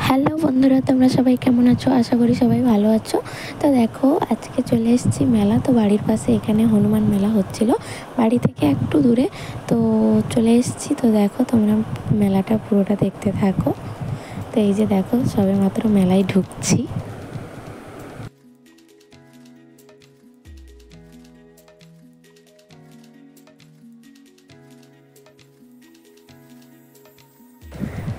Hello বন্ধুরা, তোমরা সবাই কেমন আছো? আশা করি সবাই ভালো আছো। তো দেখো, আজকে চলে এসেছি মেলা। তো বাড়ির পাশে এখানে হনুমান মেলা হচ্ছিল, বাড়ি থেকে একটু দূরে। তো চলে এসেছি। তো দেখো, তোমরা মেলাটা পুরোটা দেখতে থাকো। তো এই যে দেখো, সবে মাত্র মেলায় ঢুকছি।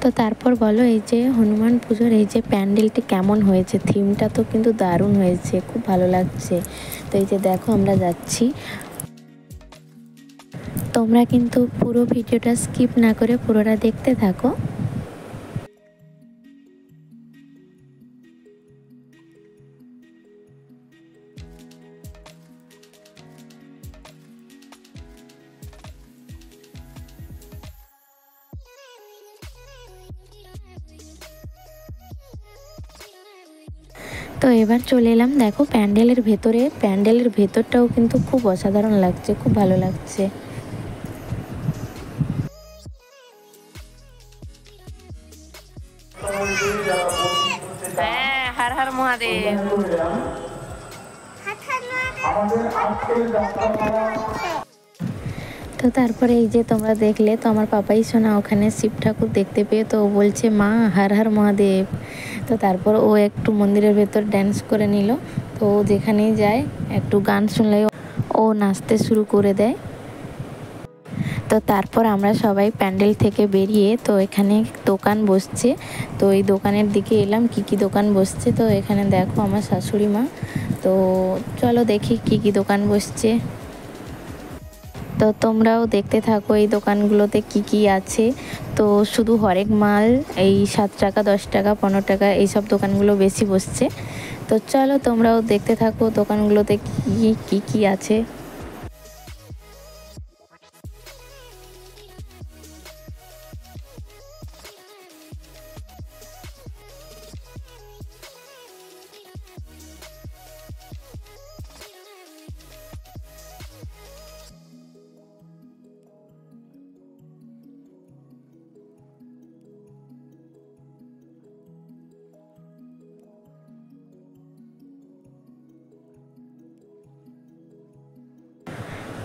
তো তারপর বলো, এই যে হনুমান পুজোর এই যে প্যান্ডেলটি কেমন হয়েছে? থিমটা তো কিন্তু দারুণ হয়েছে, খুব ভালো লাগছে। তো এই যে দেখো, আমরা যাচ্ছি। তোমরা কিন্তু পুরো ভিডিওটা স্কিপ না করে পুরোটা দেখতে থাকো। তো এবার চলে এলাম দেখো প্যান্ডেলের ভেতরে। প্যান্ডেলের ভেতরটাও কিন্তু খুব অসাধারণ লাগছে, খুব ভালো লাগছে। হ্যাঁ, হর হর মহাদেব। তো তারপরে এই যে তোমরা দেখলে, তো আমার পাপাই শোনা ওখানে শিব ঠাকুর দেখতে পেয়ে তো ও বলছে, মা হর হর মহাদেব। তো তারপর ও একটু মন্দিরের ভেতর ড্যান্স করে নিল। তো ও যেখানেই যায় একটু গান শুনলেই ও নাচতে শুরু করে দেয়। তো তারপর আমরা সবাই প্যান্ডেল থেকে বেরিয়ে, তো এখানে দোকান বসছে। তো এই দোকানের দিকে এলাম, কি কি দোকান বসছে। তো এখানে দেখো আমার শাশুড়ি মা। তো চলো দেখি কি কি দোকান বসছে। তো তোমরাও দেখতে থাকো এই দোকানগুলোতে কি কি আছে। তো শুধু হরেক মাল এই 7 টাকা, 10 টাকা, 15 টাকা এইসব দোকানগুলো বেশি বসছে। তো চলো তোমরাও দেখতে থাকো দোকানগুলোতে কি কি কি আছে।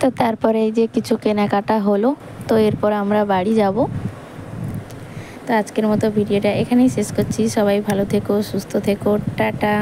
তো তারপরে এই যে কিছু কেনাকাটা হলো। তো এরপর আমরা বাড়ি যাব। তো আজকের মতো ভিডিওটা এখানেই শেষ করছি। সবাই ভালো থেকো, সুস্থ থেকো, টাটা।